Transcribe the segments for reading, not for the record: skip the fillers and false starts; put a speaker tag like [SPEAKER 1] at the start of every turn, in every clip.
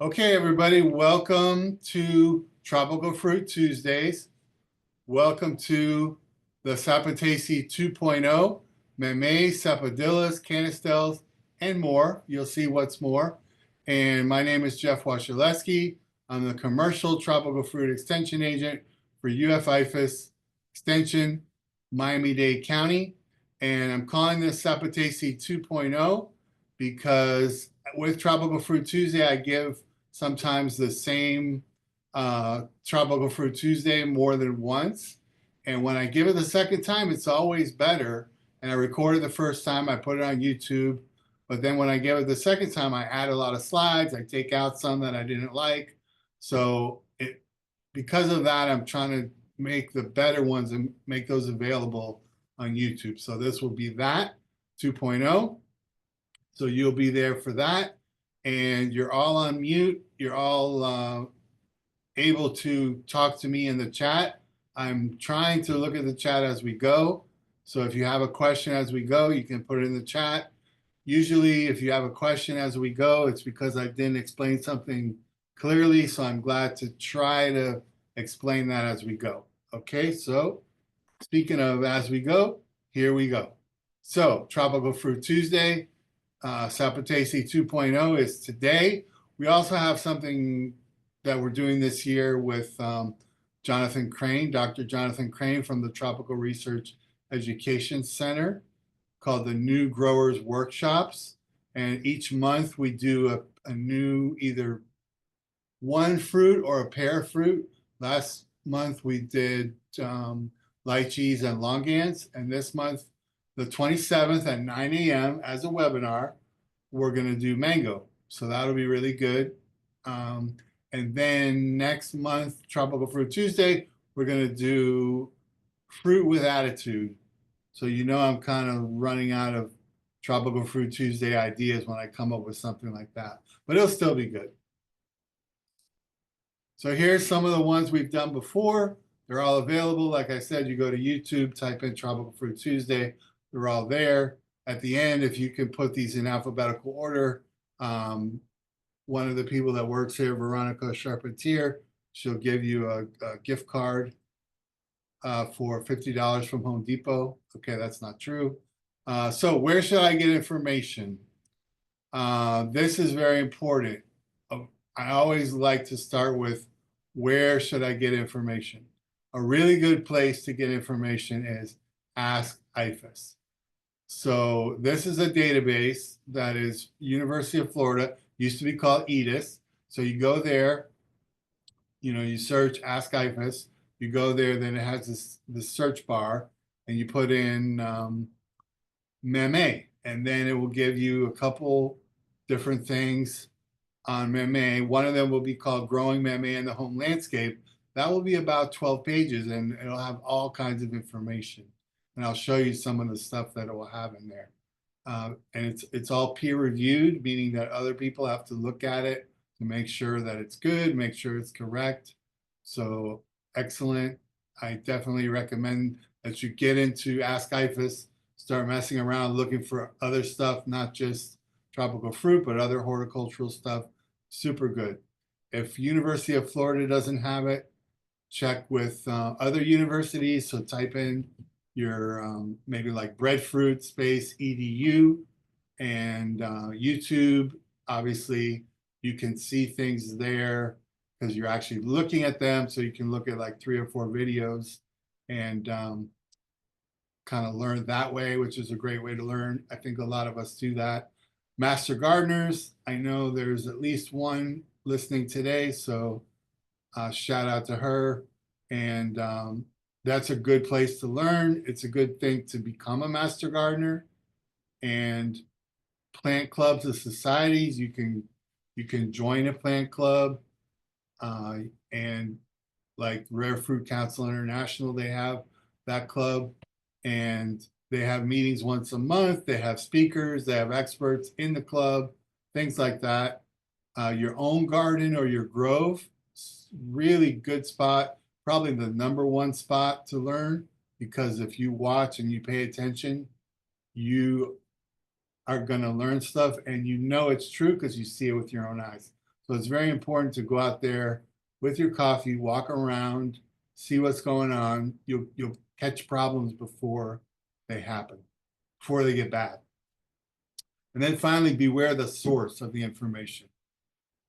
[SPEAKER 1] Okay, everybody, welcome to Tropical Fruit Tuesdays. Welcome to the Sapotaceae 2.0, Mameys, Sapodillas, Canistels, and more. You'll see what's more. And my name is Jeff Wasielewski. I'm the Commercial Tropical Fruit Extension Agent for IFAS Extension, Miami-Dade County. And I'm calling this Sapotaceae 2.0 because with Tropical Fruit Tuesday, I give sometimes the same Tropical Fruit Tuesday more than once. And when I give it the second time, it's always better. And I recorded the first time, I put it on YouTube. But then when I give it the second time, I add a lot of slides. I take out some that I didn't like. So because of that, I'm trying to make the better ones and make those available on YouTube. So this will be that 2.0. So you'll be there for that. And you're all on mute. You're all able to talk to me in the chat. I'm trying to look at the chat as we go. So if you have a question as we go, you can put it in the chat. Usually, if you have a question as we go, it's because I didn't explain something clearly. So I'm glad to try to explain that as we go. Okay, so speaking of as we go, here we go. So Tropical Fruit Tuesday, Sapotaceae 2.0 is today. We also have something that we're doing this year with Jonathan Crane, Dr. Jonathan Crane from the Tropical Research Education Center, called the New Growers Workshops. And each month we do a new either one fruit or a pair of fruit. Last month we did lychees and longans, and this month, the 27th at 9 a.m. as a webinar, we're going to do mango. So that'll be really good. And then next month, Tropical Fruit Tuesday, we're going to do fruit with attitude. So you know I'm kind of running out of Tropical Fruit Tuesday ideas when I come up with something like that. But it'll still be good. So here's some of the ones we've done before. They're all available. Like I said, you go to YouTube, type in Tropical Fruit Tuesday. They're all there. At the end, if you can put these in alphabetical order, one of the people that works here, Veronica Charpentier, she'll give you a gift card for $50 from Home Depot. Okay, that's not true. So where should I get information? This is very important. I always like to start with where should I get information? A really good place to get information is Ask IFAS. So this is a database that is University of Florida, used to be called EDIS. So you go there, you search Ask IFAS, you go there, then it has this search bar, and you put in Mamey, and then it will give you a couple different things on Mamey. One of them will be called Growing Mamey in the Home Landscape. That will be about 12 pages, and it'll have all kinds of information. And I'll show you some of the stuff that it will have in there. And it's all peer reviewed, meaning that other people have to look at it to make sure that it's good, make sure it's correct. So excellent. I definitely recommend that you get into Ask IFAS, start messing around looking for other stuff, not just tropical fruit, but other horticultural stuff. Super good. If University of Florida doesn't have it, check with other universities. So type in your maybe like breadfruit space edu and YouTube. Obviously, you can see things there because you're actually looking at them. So you can look at like 3 or 4 videos and kind of learn that way, which is a great way to learn. I think a lot of us do that. Master gardeners, I know there's at least one listening today, so shout out to her. And that's a good place to learn. It's a good thing to become a master gardener. And plant clubs and societies, you can join a plant club. And like Rare Fruit Council International, they have that club, and they have meetings once a month. They have speakers, they have experts in the club, things like that. Your own garden or your grove, really good spot, probably the #1 spot to learn, because if you watch and you pay attention, you are going to learn stuff, and you know it's true because you see it with your own eyes. So it's very important to go out there with your coffee, walk around, see what's going on. You'll catch problems before they happen, before they get bad. And then finally, beware the source of the information.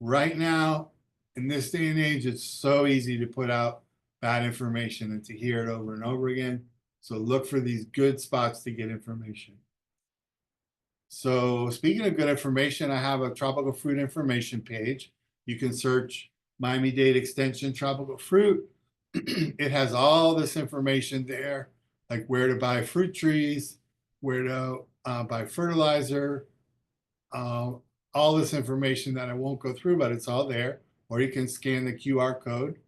[SPEAKER 1] Right now, in this day and age, it's so easy to put out bad information and to hear it over and over again. So look for these good spots to get information. So speaking of good information, I have a tropical fruit information page. You can search Miami-Dade Extension tropical fruit. It has all this information there, like where to buy fruit trees, where to buy fertilizer, all this information that I won't go through, but it's all there. Or you can scan the QR code.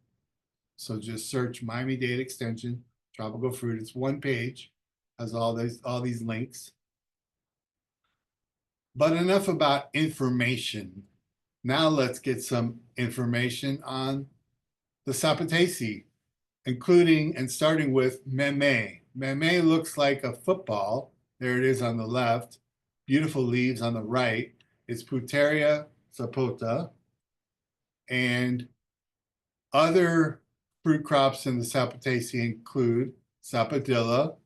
[SPEAKER 1] So just search Miami-Dade Extension tropical fruit. It's one page, has all these links. But enough about information. Now let's get some information on the Sapotaceae, including and starting with Mamey. Mamey looks like a football. There it is on the left. Beautiful leaves on the right. It's Puteria sapota. And other fruit crops in the Sapotaceae include Sapodilla,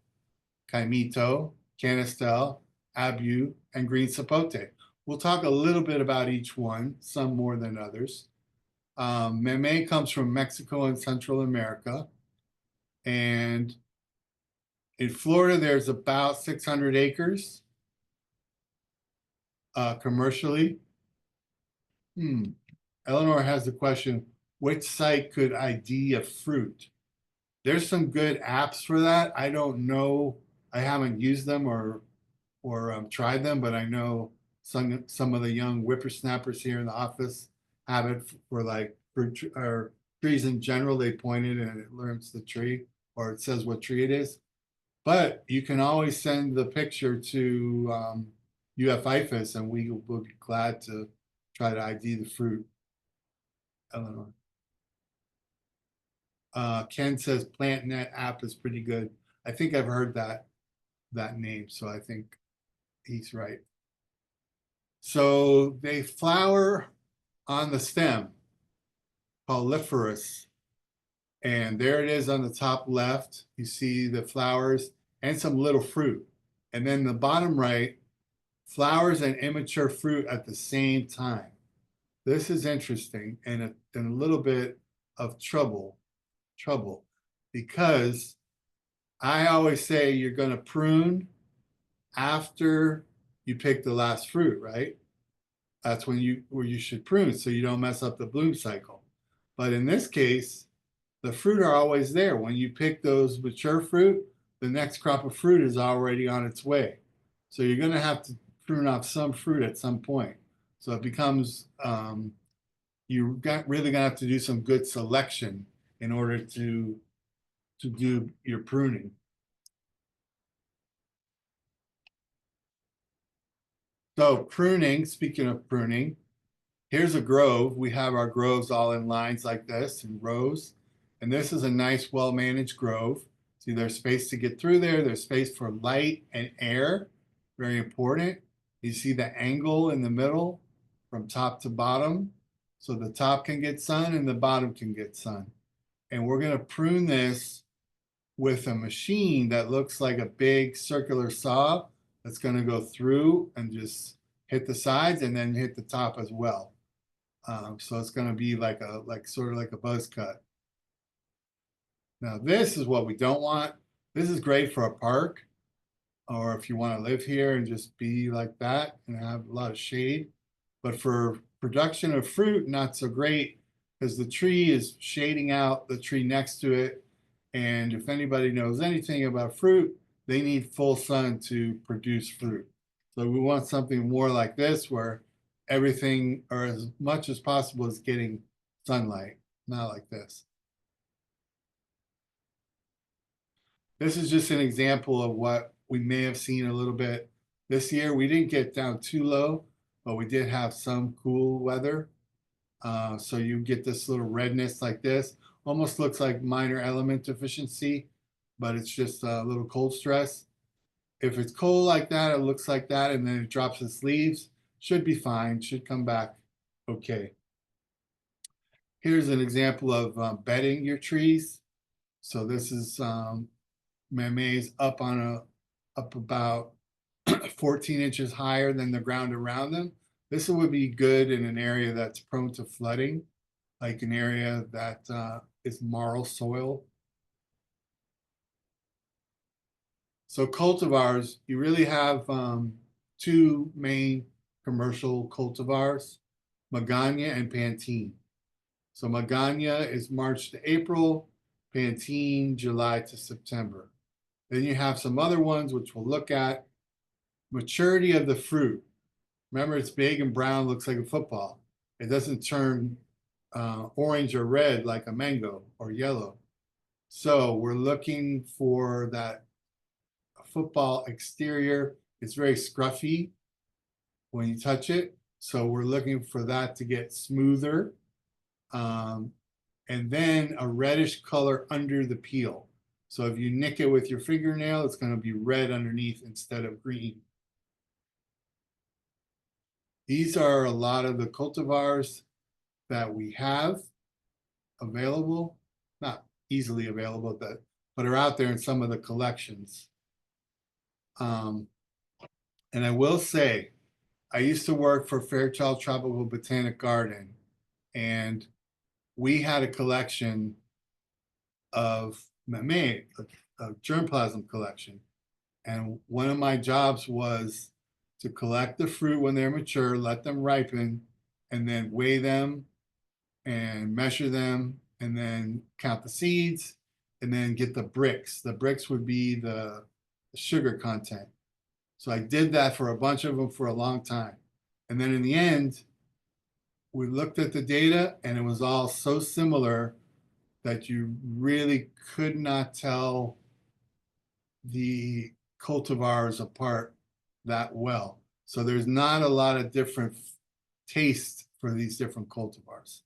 [SPEAKER 1] Kaimito, Canistel, Abu, and green sapote. We'll talk a little bit about each one, some more than others. Mamey comes from Mexico and Central America. And in Florida, there's about 600 acres commercially. Eleanor has the question, which site could ID a fruit? There's some good apps for that. I don't know. I haven't used them or tried them, but I know some of the young whippersnappers here in the office have it for like fruit or trees in general. They point it and it learns the tree or it says what tree it is. But you can always send the picture to IFAS and we will be glad to try to ID the fruit. Eleanor. Ken says PlantNet app is pretty good. I think I've heard that name, so I think he's right. So they flower on the stem, pauliferous. And there it is on the top left. You see the flowers and some little fruit. And then the bottom right, flowers and immature fruit at the same time. This is interesting and a little bit of trouble because I always say you're going to prune after you pick the last fruit, right? That's where you should prune so you don't mess up the bloom cycle. But in this case, the fruit are always there. When you pick those mature fruit, the next crop of fruit is already on its way. So you're going to have to prune off some fruit at some point. So it becomes, you're really going to have to do some good selection in order to do your pruning. So pruning, speaking of pruning, here's a grove. We have our groves all in lines like this in rows. And this is a nice, well-managed grove. See, there's space to get through there. There's space for light and air, very important. You see the angle in the middle from top to bottom. So the top can get sun and the bottom can get sun. And we're going to prune this with a machine that looks like a big circular saw that's going to go through and just hit the sides and then hit the top as well. So it's going to be like sort of like a buzz cut. Now this is what we don't want. This is great for a park or if you want to live here and just be like that and have a lot of shade. But for production of fruit, not so great because the tree is shading out the tree next to it. And if anybody knows anything about fruit, they need full sun to produce fruit. So we want something more like this where everything or as much as possible is getting sunlight, not like this. This is just an example of what we may have seen a little bit this year. We didn't get down too low, but we did have some cool weather. So you get this little redness like this. Almost looks like minor element deficiency, but it's just a little cold stress. If it's cold like that, it looks like that, and then it drops its leaves, should be fine, should come back okay. Here's an example of bedding your trees. So this is Mameys up up about 14 inches higher than the ground around them. This would be good in an area that's prone to flooding, like an area that is marl soil. So cultivars, you really have two main commercial cultivars, Magana and Pantene. So Magana is March to April, Pantene July to September. Then you have some other ones which we'll look at. Maturity of the fruit. Remember, it's big and brown, looks like a football. It doesn't turn orange or red like a mango or yellow. So we're looking for that football exterior. It's very scruffy when you touch it. So we're looking for that to get smoother. And then a reddish color under the peel. So if you nick it with your fingernail, it's going to be red underneath instead of green. These are a lot of the cultivars that we have available, not easily available, but are out there in some of the collections. And I will say, I used to work for Fairchild Tropical Botanic Garden, and we had a collection of Mamey, a germplasm collection. And one of my jobs was to collect the fruit when they're mature, let them ripen, and then weigh them and measure them, and then count the seeds, and then get the bricks. The bricks would be the sugar content. So I did that for a bunch of them for a long time. And then in the end, we looked at the data and it was all so similar that you really could not tell the cultivars apart that well. So there's not a lot of different taste for these different cultivars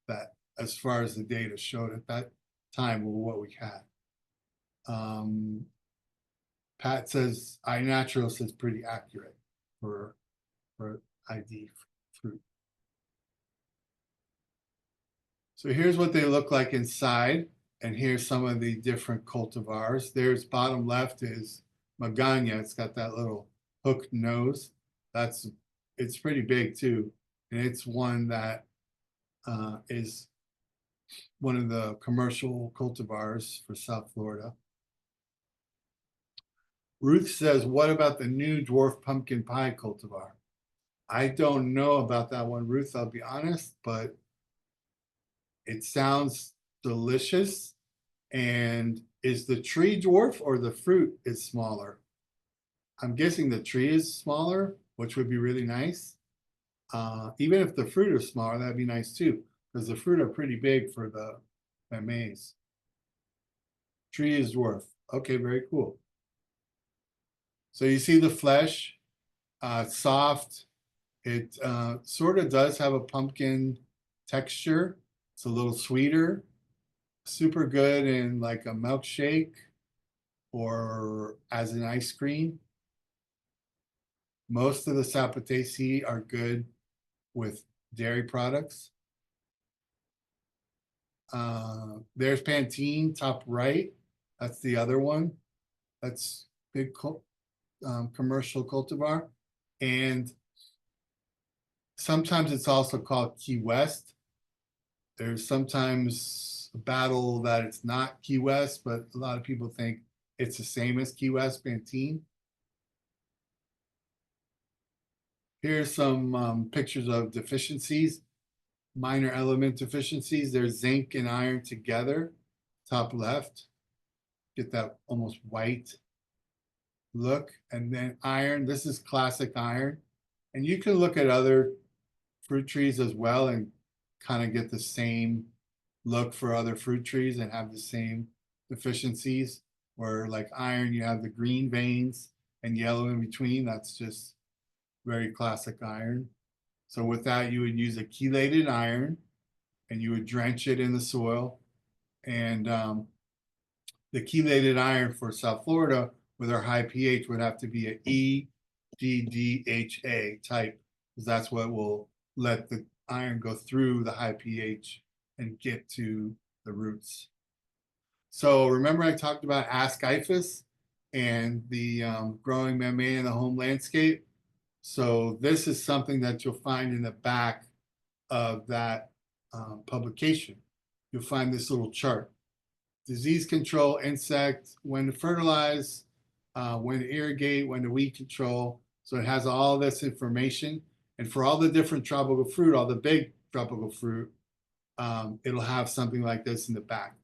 [SPEAKER 1] that, as far as the data showed at that time, were what we had. Pat says iNaturalist is pretty accurate for ID fruit. So here's what they look like inside, and here's some of the different cultivars. There's bottom left is Magana. It's got that little hooked nose. It's pretty big too, and it's one that is one of the commercial cultivars for South Florida. Ruth says, what about the new dwarf pumpkin pie cultivar? I don't know about that one, Ruth, I'll be honest, but it sounds delicious. And is the tree dwarf or the fruit is smaller? I'm guessing the tree is smaller, which would be really nice. Even if the fruit is smaller, that'd be nice too, because the fruit are pretty big for the maize. Tree is dwarf. Okay, very cool. So you see the flesh, soft. It sort of does have a pumpkin texture. It's a little sweeter, super good in like a milkshake or as an ice cream. Most of the Sapotaceae are good with dairy products. There's Pantene, top right. That's the other one. That's big commercial cultivar. And sometimes it's also called Key West. There's sometimes a battle that it's not Key West, but a lot of people think it's the same as Key West Pantene. Here's some pictures of deficiencies, minor element deficiencies. There's zinc and iron together, top left. Get that almost white look. And then iron, this is classic iron. And you can look at other fruit trees as well and kind of get the same look for other fruit trees and have the same deficiencies. Where like iron, you have the green veins and yellow in between. That's just very classic iron. So with that, you would use a chelated iron and you would drench it in the soil. And the chelated iron for South Florida with our high pH would have to be an EGDHA type, because that's what will let the iron go through the high pH and get to the roots. So remember I talked about Ask IFAS and the growing Mamey in the home landscape? So this is something that you'll find in the back of that publication. You'll find this little chart. Disease control, insects, when to fertilize, when to irrigate, when to weed control. So it has all this information. And for all the different tropical fruit, all the big tropical fruit, it'll have something like this in the back.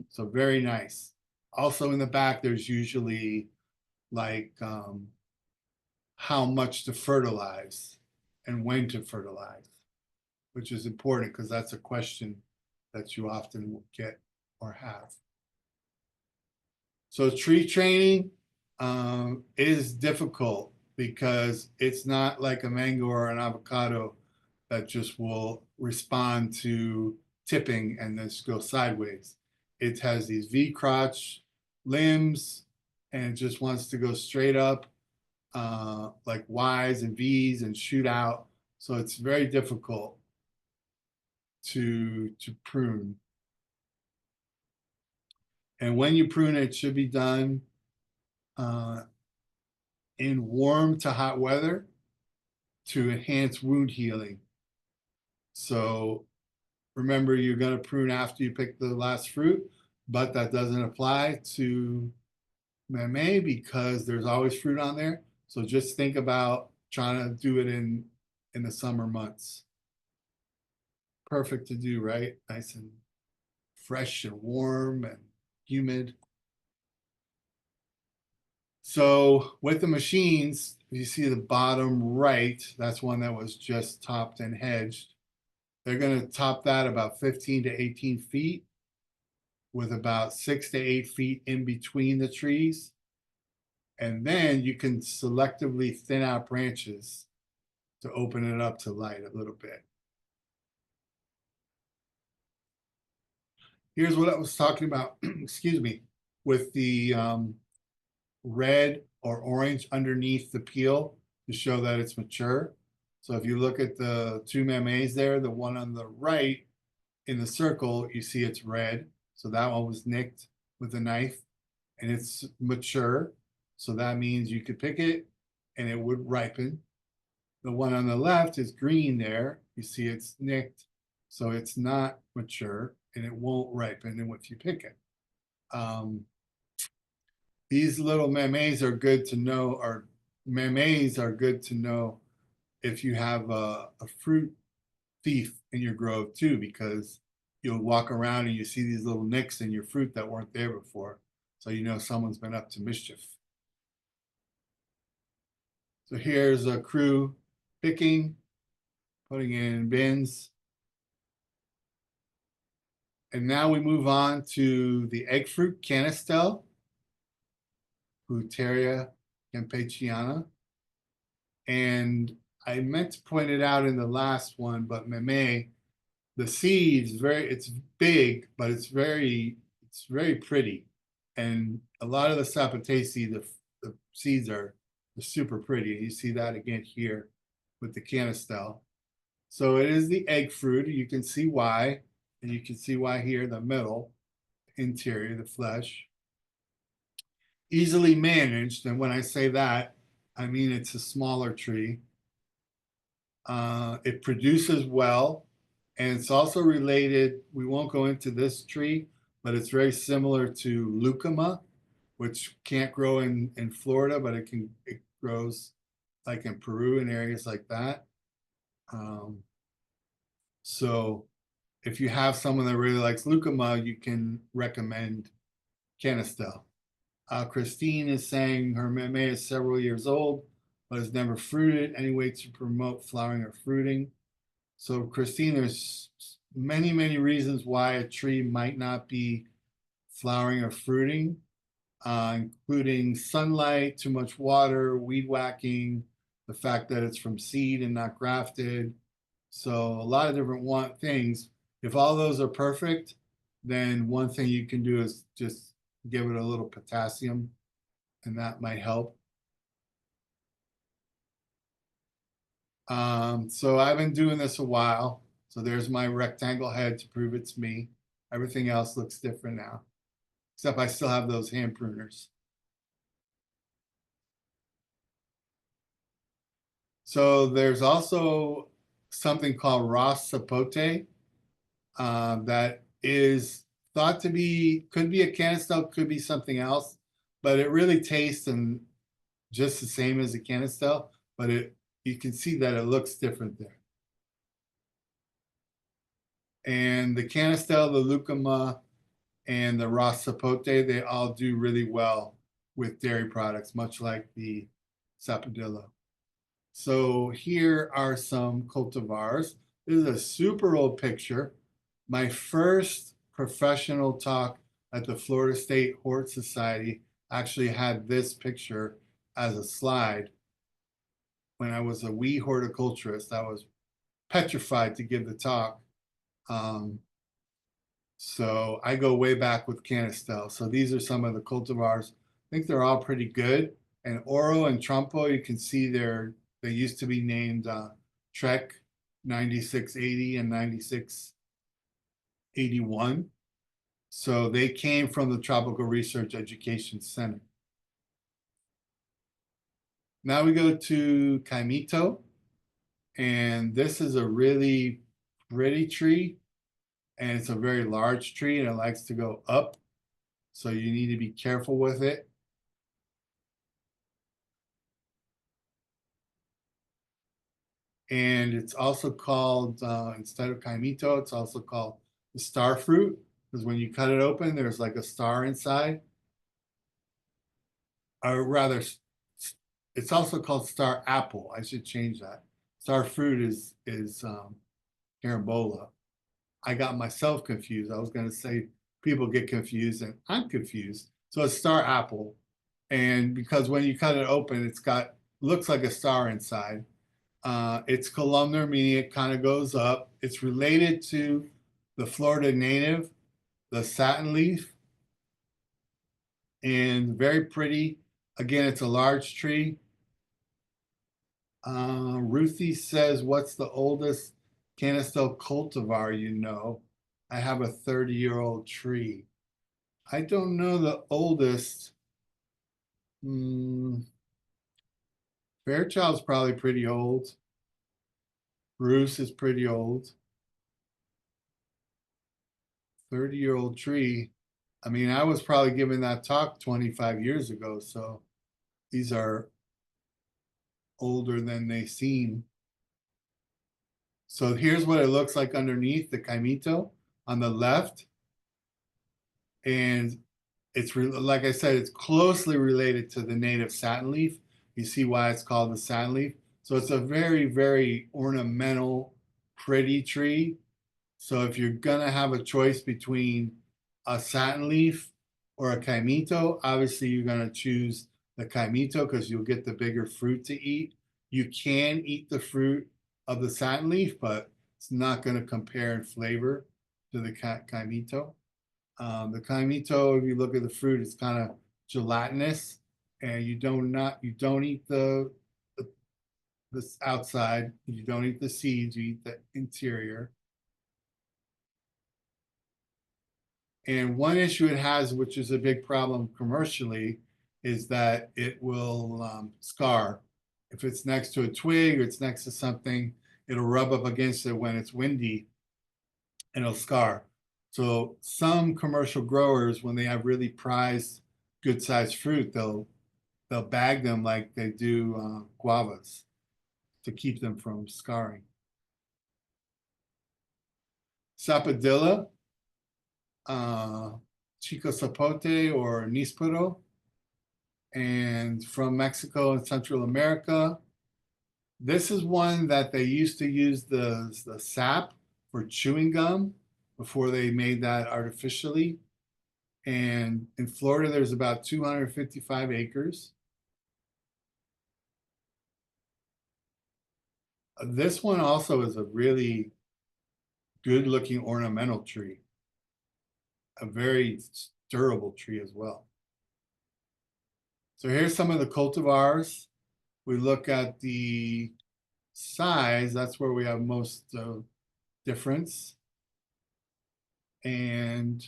[SPEAKER 1] So very nice. Also in the back, there's usually like how much to fertilize and when to fertilize, which is important because that's a question that you often will get or have. So tree training is difficult because it's not like a mango or an avocado that just will respond to tipping and then just go sideways. It has these V crotch limbs and it just wants to go straight up like Ys and Vs and shoot out. So it's very difficult to prune. And when you prune it should be done in warm to hot weather to enhance wound healing. So remember, you're going to prune after you pick the last fruit, but that doesn't apply to Mamey because there's always fruit on there. So just think about trying to do it in the summer months. Perfect to do, right? Nice and fresh and warm and humid. So with the machines, you see the bottom right, that's one that was just topped and hedged. They're going to top that about 15 to 18 feet with about 6 to 8 feet in between the trees. And then you can selectively thin out branches to open it up to light a little bit. Here's what I was talking about, excuse me, with the red or orange underneath the peel to show that it's mature. So if you look at the two Mameys there, the one on the right in the circle, you see it's red. So that one was nicked with a knife and it's mature. So that means you could pick it and it would ripen. The one on the left is green there. You see it's nicked. So it's not mature and it won't ripen and if you pick it. These little Mameys are good to know, or Mameys are good to know if you have a fruit thief in your grove too, because you'll walk around and you see these little nicks in your fruit that weren't there before. So you know someone's been up to mischief. So here's a crew picking, putting it in bins. And now we move on to the egg fruit Canistel, Buteria campechiana. And I meant to point it out in the last one, but Mamey, the seeds it's big, but it's very pretty. And a lot of the Sapotaceae, the seeds are super pretty. You see that again here with the Canistel. So it is the egg fruit. You can see why, and you can see why here in the middle, interior, the flesh. Easily managed, and when I say that, I mean it's a smaller tree. It produces well, and it's also related. We won't go into this tree, but it's very similar to lucuma, which can't grow in Florida, but it grows like in Peru and areas like that. So if you have someone that really likes lucuma, you can recommend Canistel. Christine is saying her Mamey is several years old, but has never fruited. Any way to promote flowering or fruiting? So Christine, there's many, many reasons why a tree might not be flowering or fruiting, including sunlight, too much water, weed whacking, the fact that it's from seed and not grafted. So a lot of different things. If all those are perfect, then one thing you can do is just give it a little potassium, and that might help. So I've been doing this a while. So there's my rectangle head to prove it's me. Everything else looks different now, except I still have those hand pruners. So there's also something called raw sapote that is thought to be, could be a canistel, could be something else, but it really tastes and just the same as a canistel, but you can see that it looks different there. And the canistel, the lucuma, and the raw sapote, they all do really well with dairy products, much like the sapodilla. So here are some cultivars. This is a super old picture. My first professional talk at the Florida State Hort Society actually had this picture as a slide. When I was a wee horticulturist, I was petrified to give the talk. So I go way back with Canistels. So these are some of the cultivars. I think they're all pretty good. And Oro and Trumpo, you can see they used to be named Trek 9680 and 9681. So they came from the Tropical Research Education Center. Now we go to Caimito. And this is a really pretty tree. And it's a very large tree and it likes to go up. So you need to be careful with it. And it's also called, instead of caimito, it's also called the star fruit, because when you cut it open, there's like a star inside. Or rather, it's also called star apple. I should change that. Star fruit is carambola. I got myself confused. I was going to say people get confused, and I'm confused. So it's star apple. And because when you cut it open, looks like a star inside. It's columnar, meaning it kind of goes up. It's related to the Florida native, the satin leaf, and very pretty. Again, it's a large tree. Ruthie says, what's the oldest canistel cultivar you know? I have a 30-year-old tree. I don't know the oldest. Fairchild's probably pretty old. Bruce is pretty old. 30-year-old tree. I mean, I was probably giving that talk 25 years ago, so these are older than they seem. So here's what it looks like underneath the caimito on the left. And it's, like I said, it's closely related to the native satin leaf. You see why it's called the satin leaf. So it's a very, very ornamental, pretty tree. So if you're gonna have a choice between a satin leaf or a caimito, obviously you're gonna choose the caimito because you'll get the bigger fruit to eat. You can eat the fruit of the satin leaf, but it's not gonna compare in flavor to the caimito. The caimito, if you look at the fruit, it's kind of gelatinous, and you don't eat the outside. You don't eat the seeds. You eat the interior. And one issue it has, which is a big problem commercially, is that it will scar. If it's next to a twig or it's next to something, it'll rub up against it when it's windy and it'll scar. So some commercial growers, when they have really prized good sized fruit, they'll bag them like they do guavas to keep them from scarring. Sapodilla, Chico Sapote or Níspero, and from Mexico and Central America. This is one that they used to use the sap for chewing gum before they made that artificially. And in Florida, there's about 255 acres. This one also is a really good looking ornamental tree, a very durable tree as well. So here's some of the cultivars. We look at the size, that's where we have most difference. And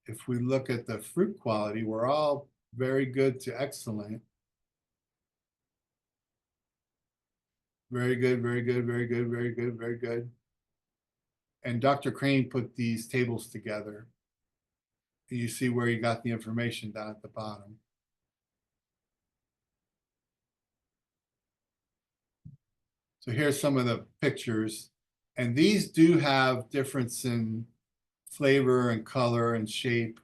[SPEAKER 1] if we look at the fruit quality, we're all very good to excellent. Very good, very good, very good, very good, very good. And Dr. Crane put these tables together. And you see where he got the information down at the bottom. So here's some of the pictures. And these do have difference in flavor and color and shape.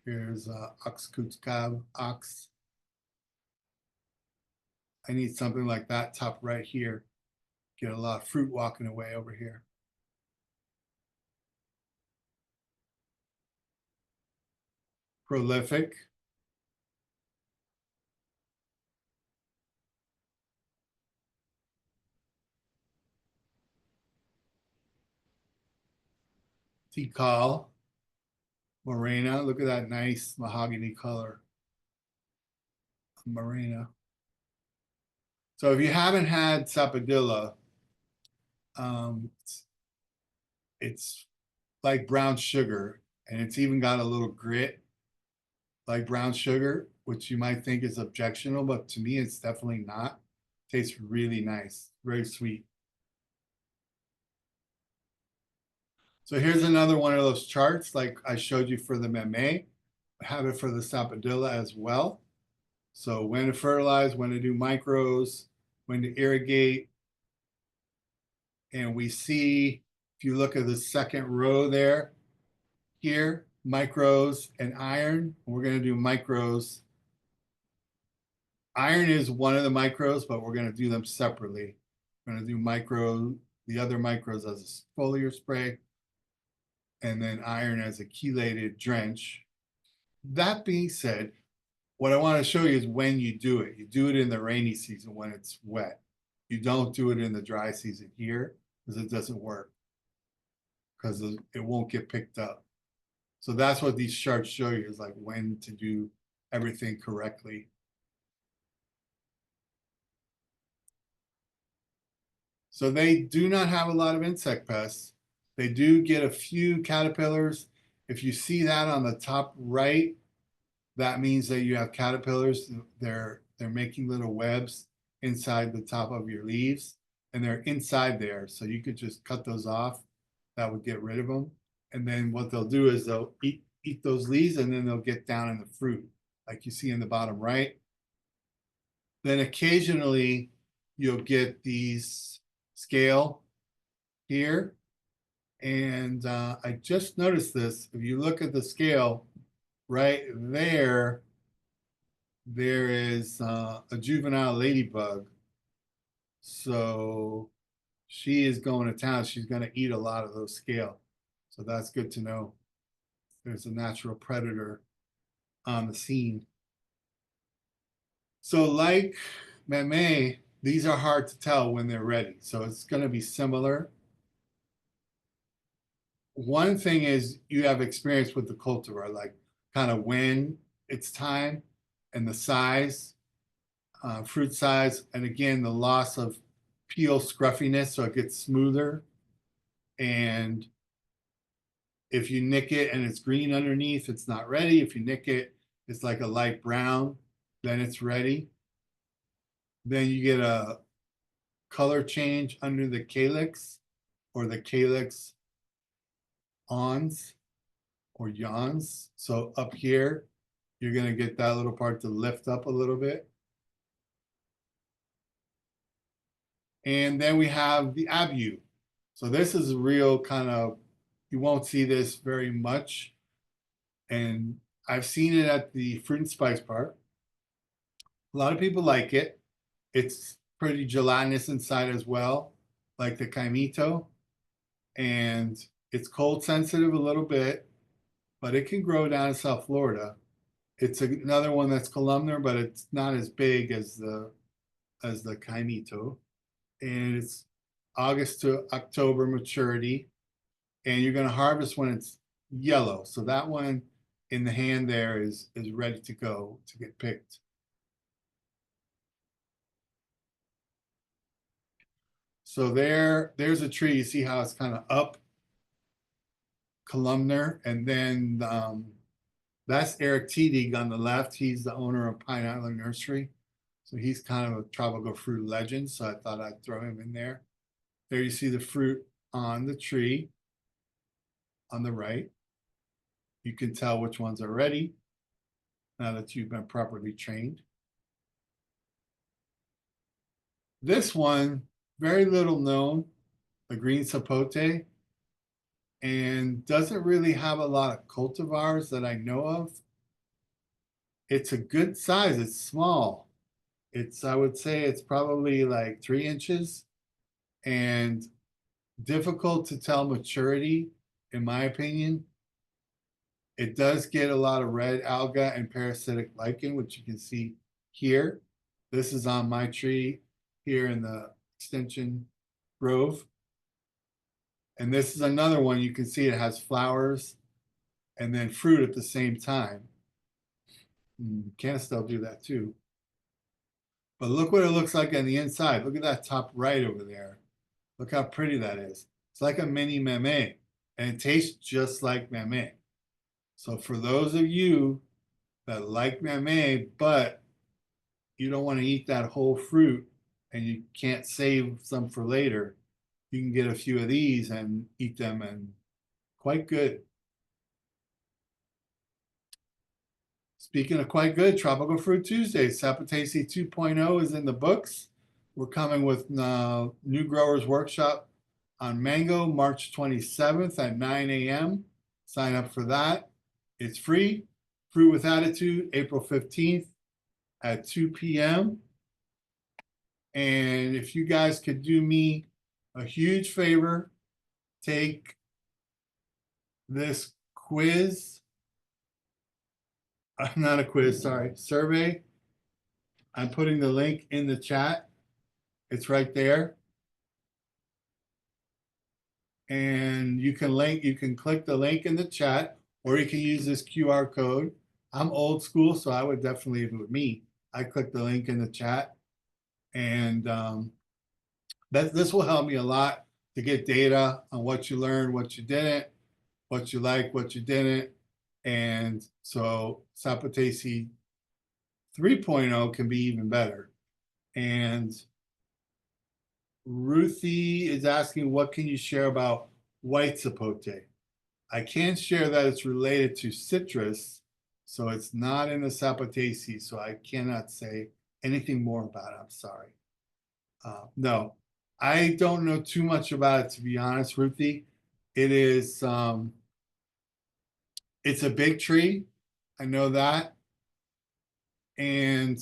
[SPEAKER 1] Here's Oxkutskab, ox. I need something like that top right here. Get a lot of fruit walking away over here. Prolific. Tikal. Morena. Look at that nice mahogany color. Morena. So if you haven't had Sapodilla, it's like brown sugar, and it's even got a little grit like brown sugar, which you might think is objectionable, but to me, it's definitely not. Tastes really nice, very sweet. So here's another one of those charts like I showed you for the Mamey. I have it for the Sapodilla as well. So when to fertilize, when to do micros, when to irrigate. And we see, if you look at the second row there, here, micros and iron. We're going to do micros. Iron is one of the micros, but we're going to do them separately. We're going to do the other micros as a foliar spray, and then iron as a chelated drench. That being said, what I want to show you is when you do it. You do it in the rainy season when it's wet. You don't do it in the dry season here because it doesn't work, because it won't get picked up. So that's what these charts show you, is like when to do everything correctly. So they do not have a lot of insect pests. They do get a few caterpillars. If you see that on the top right, that means that you have caterpillars. They're making little webs inside the top of your leaves, and they're inside there. So you could just cut those off. That would get rid of them. And then what they'll do is they'll eat those leaves, and then they'll get down in the fruit, like you see in the bottom right. Then occasionally you'll get these scale here. And I just noticed this. If you look at the scale right there, there is a juvenile ladybug. So she is going to town. She's going to eat a lot of those scale. So that's good to know. There's a natural predator on the scene. So like Mamey, these are hard to tell when they're ready. So it's going to be similar. One thing is you have experience with the cultivar, like kind of when it's time and the size, fruit size, and again, the loss of peel scruffiness, so it gets smoother. And if you nick it and it's green underneath, it's not ready. If you nick it, it's like a light brown, then it's ready. Then you get a color change under the calyx or the calyx ons or yawns. So up here, you're going to get that little part to lift up a little bit. And then we have the abu. So this is a real kind of, you won't see this very much. And I've seen it at the fruit and spice part. A lot of people like it. It's pretty gelatinous inside as well, like the kaimito. And it's cold sensitive a little bit, but it can grow down in South Florida. It's another one that's columnar, but it's not as big as the kaimito. And it's August to October maturity. And you're going to harvest when it's yellow. So that one in the hand there is ready to go to get picked. So there's a tree. You see how it's kind of up columnar, and then that's Eric Tiedig on the left. He's the owner of Pine Island Nursery. So he's kind of a tropical fruit legend. So I thought I'd throw him in there. There you see the fruit on the tree on the right. You can tell which ones are ready now that you've been properly trained. This one, very little known, the green sapote, and doesn't really have a lot of cultivars that I know of. It's a good size. It's small. I would say it's probably like 3 inches and difficult to tell maturity, in my opinion. It does get a lot of red alga and parasitic lichen, which you can see here. This is on my tree here in the extension grove. And this is another one. You can see it has flowers and then fruit at the same time. Canistels do that too. But look what it looks like on the inside. Look at that top right over there. Look how pretty that is. It's like a mini Mamey, and it tastes just like Mamey. So for those of you that like Mamey, but you don't want to eat that whole fruit and you can't save some for later, you can get a few of these and eat them, and quite good. Speaking of quite good, Tropical Fruit Tuesday, Sapotaceae 2.0 is in the books. We're coming with New Growers Workshop on mango, March 27th at 9 a.m. Sign up for that. It's free. Fruit with Attitude, April 15th at 2 p.m. And if you guys could do me a huge favor, take this quiz. Not a quiz, sorry, survey. I'm putting the link in the chat. It's right there. And you can click the link in the chat, or you can use this QR code. I'm old school, so I would definitely, if it was me, I click the link in the chat. And this will help me a lot to get data on what you learned, what you didn't, what you like, what you didn't. And so Sapotaceae 3.0 can be even better. And Ruthie is asking, what can you share about white sapote? I can share that it's related to citrus, so it's not in the Sapotaceae, so I cannot say anything more about it. I'm sorry. No, I don't know too much about it, to be honest, Ruthie. It is, it's a big tree. I know that. And